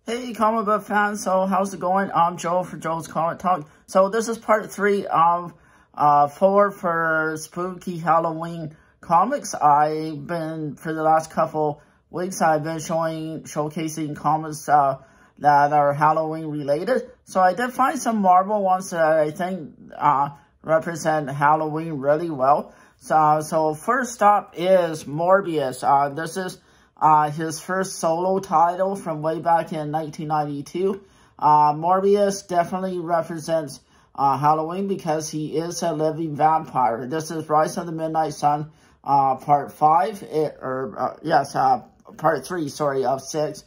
Hey, comic book fans. So, how's it going? I'm Joe for Joe's Comic Talk. So, this is part 3 of 4 for Spooky Halloween comics. For the last couple weeks, I've been showcasing comics that are Halloween related. So, I did find some Marvel ones that I think represent Halloween really well. So first up is Morbius. This is his first solo title from way back in 1992. Morbius definitely represents Halloween because he is a living vampire. This is Rise of the Midnight Sun, part 5, part 3, sorry, of 6.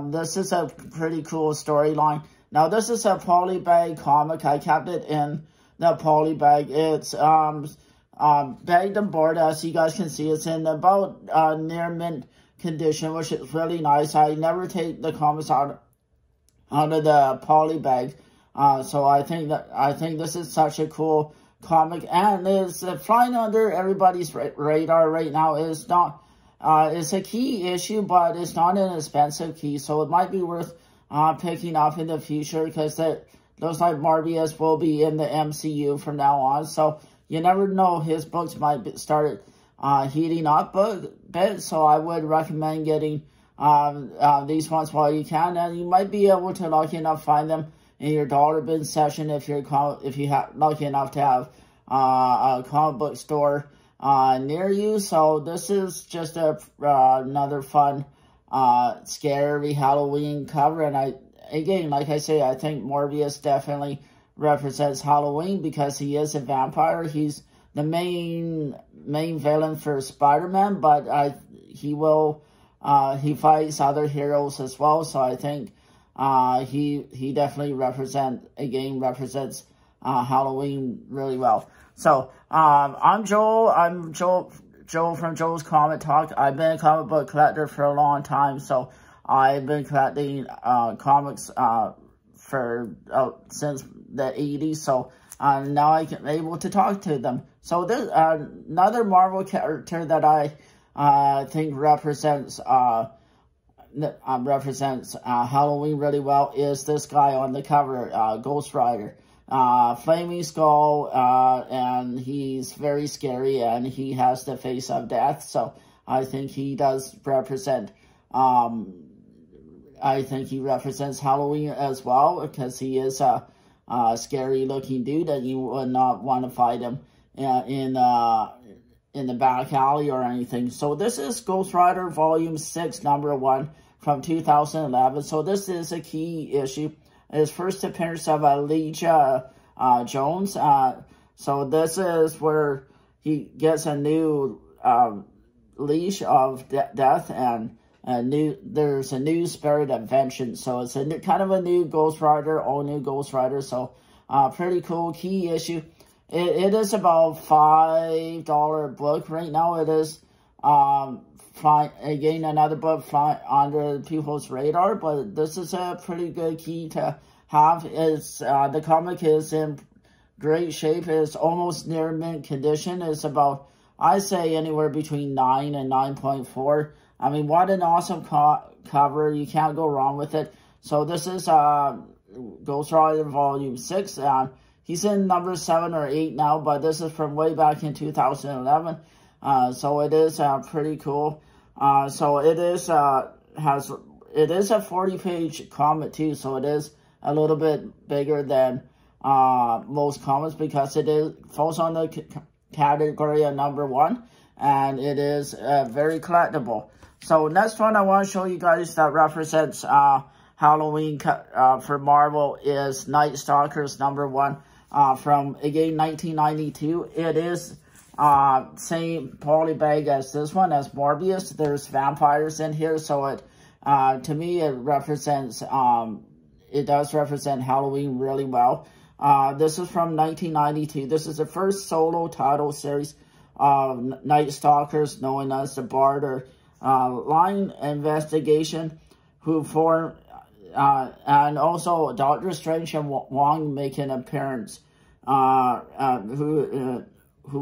This is a pretty cool storyline. Now, this is a polybag comic. I kept it in the polybag. It's bagged and board, as you guys can see. It's in about near mint condition, which is really nice. I never take the comics out of the poly bag, so I think this is such a cool comic, and is flying under everybody's radar right now. It's not it's a key issue, but it's not an expensive key, so it might be worth picking up in the future, because it looks like Morbius will be in the MCU from now on. So you never know, his books might start heating up a bit, so I would recommend getting these ones while you can, and you might be able to, lucky enough, find them in your dollar bin section if you lucky enough to have a comic book store near you. So this is just another fun, scary Halloween cover, and again, like I say, I think Morbius definitely represents Halloween because he is a vampire. He's the main villain for Spider-Man, but he fights other heroes as well. So I think he definitely represents Halloween really well. So I'm Joel. I'm Joel from Joel's Comic Talk. I've been a comic book collector for a long time, so I've been collecting comics since the 80s. So now I'm able to talk to them. So this another Marvel character that I think represents Halloween really well is this guy on the cover, Ghost Rider. Flaming skull, and he's very scary, and he has the face of death. So I think he does represent Halloween as well, because he is a scary looking dude, and you would not want to fight him in the back alley or anything. So this is Ghost Rider Volume 6, number 1 from 2011. So this is a key issue. His first appearance of Elijah Jones. So this is where he gets a new leash of death, and there's a new spirit of vengeance. So it's kind of a new Ghost Rider, all new Ghost Rider. So pretty cool key issue. It is about $5 book right now. It is again another book flying under people's radar, but this is a pretty good key to have. The comic is in great shape. It's almost near mint condition. It's about, I say, anywhere between 9 and 9.4. I mean, what an awesome cover. You can't go wrong with it. So this is Ghost Rider Volume 6. He's in number 7 or 8 now, but this is from way back in 2011. So it is pretty cool. So it is a 40-page comic too. So it is a little bit bigger than most comics, because it falls on the category of number 1, and it is very collectible. So next one I want to show you guys that represents Halloween for Marvel is Night Stalkers number 1 from, again, 1992. It is same polybag as this one, as Morbius. There's vampires in here, so it to me it represents it does represent Halloween really well. This is from 1992. This is the first solo title series of Night Stalkers, known as the Barter Line Investigation, who formed, and also Doctor Strange and Wong make an appearance, who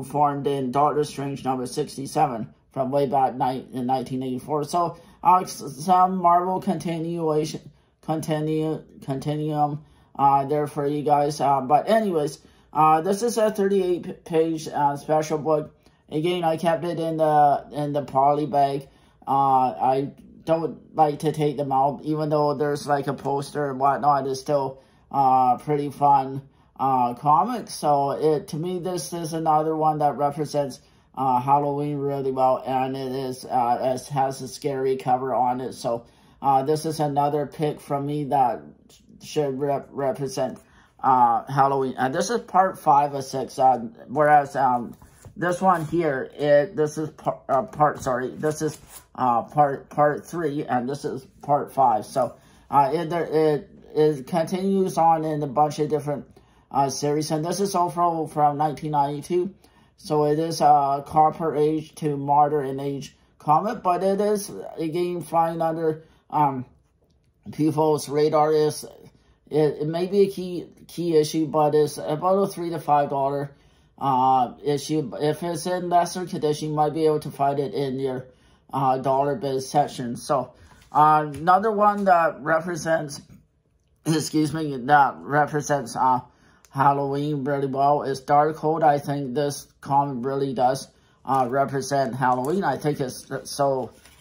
formed in Doctor Strange number 67 from way back in 1984. So some Marvel continuation continuum there for you guys. But anyways, this is a 38-page special book. Again, I kept it in the poly bag. I don't like to take them out, even though there's like a poster and whatnot. It's still pretty fun comic. So to me, this is another one that represents Halloween really well, and it has a scary cover on it. So this is another pick from me that should represent Halloween. And this is part 5 of 6. Whereas this one here, this is part 3, and this is part 5. So it continues on in a bunch of different series, and this is also from 1992. So it is a Copper Age to Modern Age comic, but it is again flying under people's radar. It may be a key issue, but it's about a $3 to $5 issue. If it's in lesser condition, you might be able to find it in your dollar biz section. So another one that represents, Halloween really well is Darkhold. I think this comic really does represent Halloween. I think it's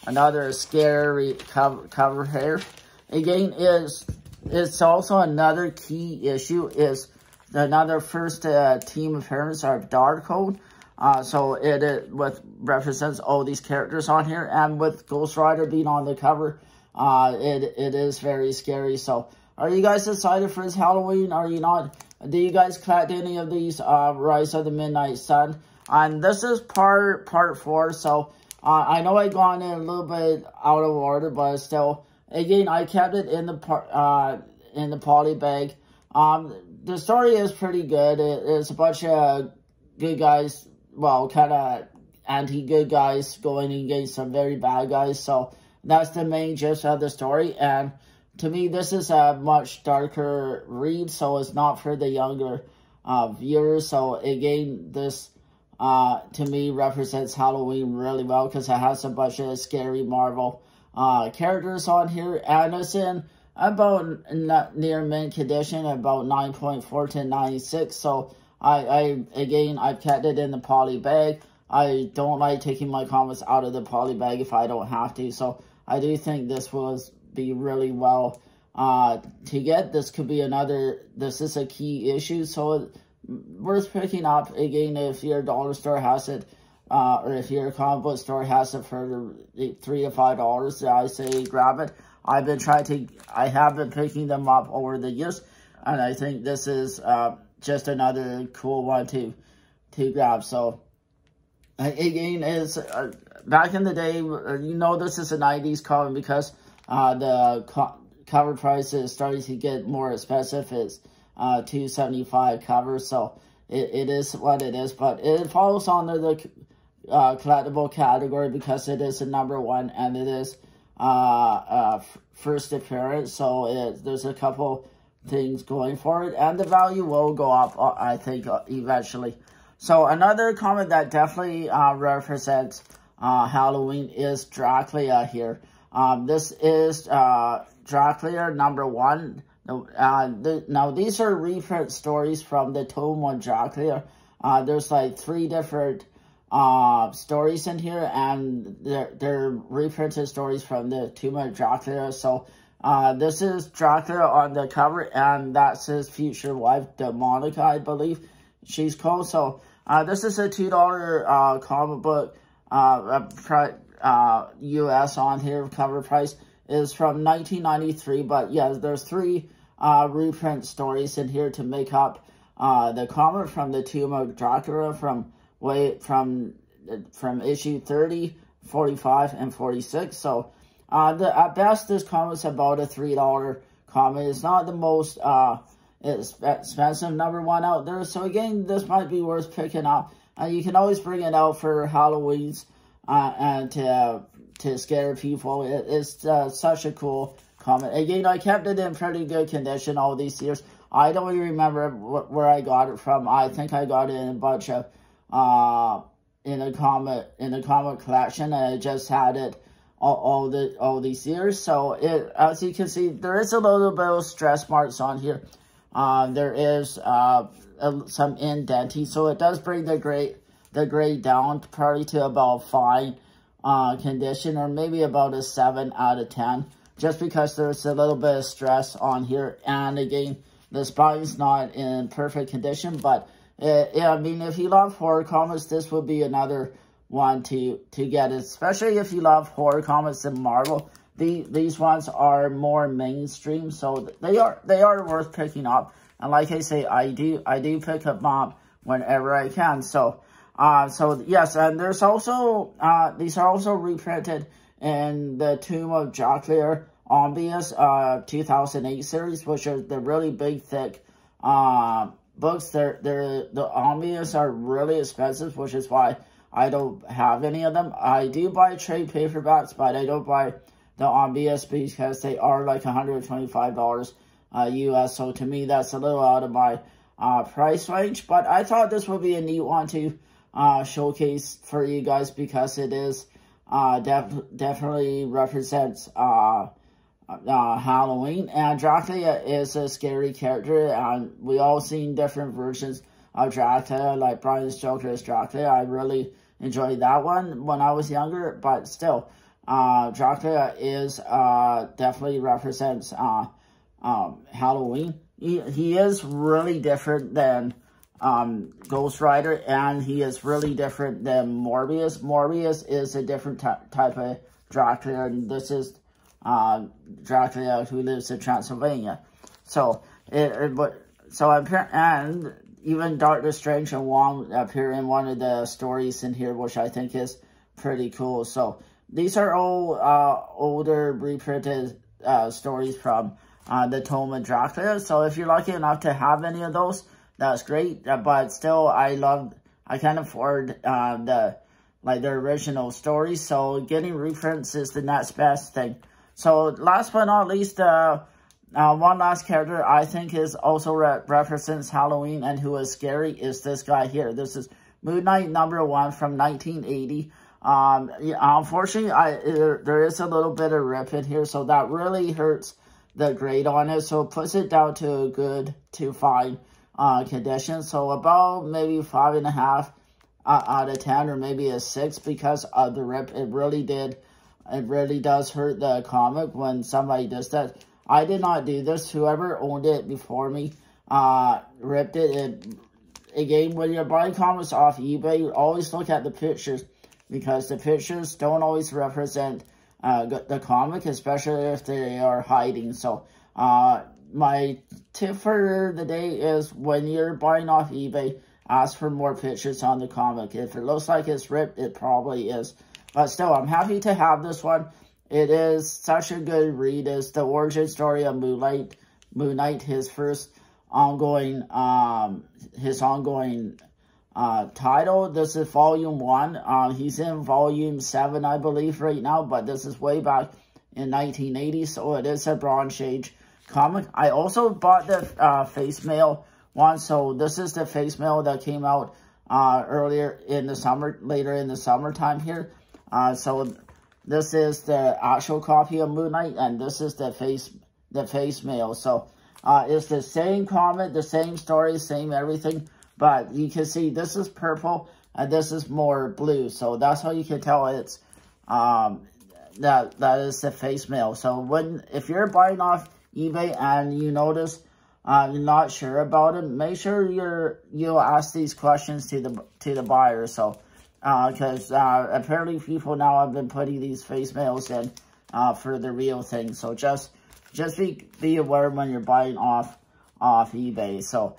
another scary cover here. Again, it's also another key issue is another first team appearance of Darkhold. So it represents all these characters on here, and with Ghost Rider being on the cover, it is very scary. So are you guys excited for this Halloween? Are you not? Do you guys collect any of these Rise of the Midnight Sun? And this is part 4. So I know I gone in a little bit out of order, but still, again, I kept it in the poly bag. The story is pretty good. It's a bunch of good guys, well, kind of anti-good guys going against some very bad guys. So that's the main gist of the story. And to me, this is a much darker read, so it's not for the younger viewers. So again, this to me represents Halloween really well, because it has a bunch of scary Marvel characters on here, and it's in about near mint condition, about 9.4 to 96. So I've kept it in the poly bag. I don't like taking my comics out of the poly bag if I don't have to. So I do think this will be really well to get. This could be this is a key issue, so worth picking up. Again, if your dollar store has it, or if your comic book store has it for $3 to $5, I say grab it. I have been picking them up over the years, and I think this is just another cool one to grab. So again, is back in the day, this is a 90s comic, because the cover price is starting to get more expensive. It's $2.75 cover, so it is what it is. But it falls under the collectible category because it is a #1 and it is first appearance. So there's a couple things going for it, and the value will go up, I think, eventually. So another comic that definitely represents Halloween is Dracula here. This is Dracula #1. Now, these are reprint stories from the Tome of Dracula. There's like 3 different stories in here, and they're reprinted stories from the Tomb of Dracula. So this is Dracula on the cover, and that's his future wife, Demonica, I believe she's called. So this is a $2 comic book US on here. Cover price is from 1993, but yeah, there's 3 reprint stories in here to make up the comic from the Tomb of Dracula from issue 30, 45, and 46. So at best, this comic is about a $3 comic. It's not the most expensive #1 out there. So again, this might be worth picking up. You can always bring it out for Halloween's and to scare people. It's such a cool comic. Again, I kept it in pretty good condition all these years. I don't even remember where I got it from. I think I got it in a bunch of in a comic collection, and I just had it all these years. So as you can see, there is a little bit of stress marks on here. There is some indenting, so it does bring the grade down probably to about 5 condition, or maybe about a 7 out of 10, just because there's a little bit of stress on here. And again, the spine's not in perfect condition, but I mean, if you love horror comics, this would be another one to get, especially if you love horror comics and Marvel. These ones are more mainstream, so they are worth picking up. And like I say, I do pick them up whenever I can. So yes, and there's also these are also reprinted in the Tomb of Dracula Omnibus 2008 series, which are the really big, thick books. The Omnibus are really expensive, which is why I don't have any of them. I do buy trade paperbacks, but I don't buy the Omnibus because they are like $125 US. So to me, that's a little out of my price range. But I thought this would be a neat one to showcase for you guys, because it is definitely represents Halloween, and Dracula is a scary character, and we all seen different versions of Dracula, like Bram Stoker's Dracula. I really enjoyed that one when I was younger, but still, Dracula is definitely represents Halloween. He is really different than Ghost Rider, and he is really different than Morbius. Morbius is a different type of Dracula, and this is Dracula who lives in Transylvania. So and even Doctor Strange and Wong appear in one of the stories in here, which I think is pretty cool. So these are all older reprinted stories from the Tomb of Dracula. So if you're lucky enough to have any of those, that's great. But still, I can't afford the original stories. So getting reprints is the next best thing. So last but not least, one last character I think is also represents Halloween and who is scary is this guy here. This is Moon Knight #1 from 1980. Unfortunately, there is a little bit of rip in here, so that really hurts the grade on it. So it puts it down to a good to fine condition. So about maybe 5.5 out of 10, or maybe a 6 because of the rip. It really does hurt the comic when somebody does that. I did not do this. Whoever owned it before me ripped it. Again, when you're buying comics off eBay, always look at the pictures, because the pictures don't always represent the comic, especially if they are hiding. So my tip for the day is, when you're buying off eBay, ask for more pictures on the comic. If it looks like it's ripped, it probably is. But still, I'm happy to have this one. It is such a good read. It's the origin story of Moon Knight, his first ongoing title. This is volume 1. He's in volume 7, I believe, right now, but this is way back in 1980, so it is a Bronze Age comic. I also bought the face mail one, so this is the face mail that came out later in the summertime here. So this is the actual copy of Moon Knight, and this is the face mail. So it's the same comic, the same story, same everything, but you can see this is purple and this is more blue. So that's how you can tell it's that is the face mail. So if you're buying off eBay and you notice you're not sure about it, make sure you'll ask these questions to the buyer. So because apparently people now have been putting these face mails in for the real thing. So just be aware when you're buying off eBay. So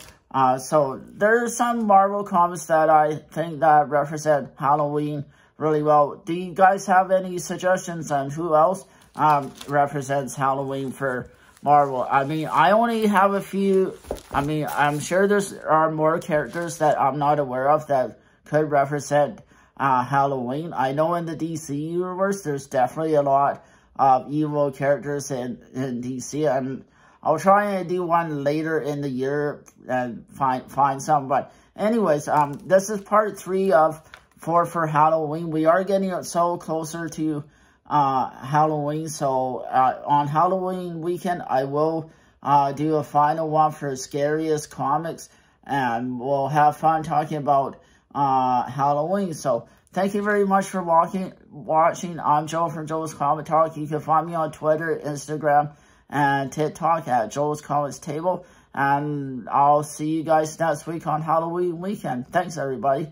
there's some Marvel comics that I think that represent Halloween really well. Do you guys have any suggestions on who else represents Halloween for Marvel? I mean, I only have a few. I mean, I'm sure there are more characters that I'm not aware of that could represent Halloween. I know in the DC universe, there's definitely a lot of evil characters in DC, and I'll try and do one later in the year and find some. But anyways, this is part 3 of 4 for Halloween. We are getting so closer to Halloween. So on Halloween weekend, I will do a final one for Scariest Comics, and we'll have fun talking about Halloween. So thank you very much for watching. I'm Joe from Joe's Comic Talk. You can find me on Twitter, Instagram, and TikTok at Joe's Comics Table. And I'll see you guys next week on Halloween weekend. Thanks, everybody.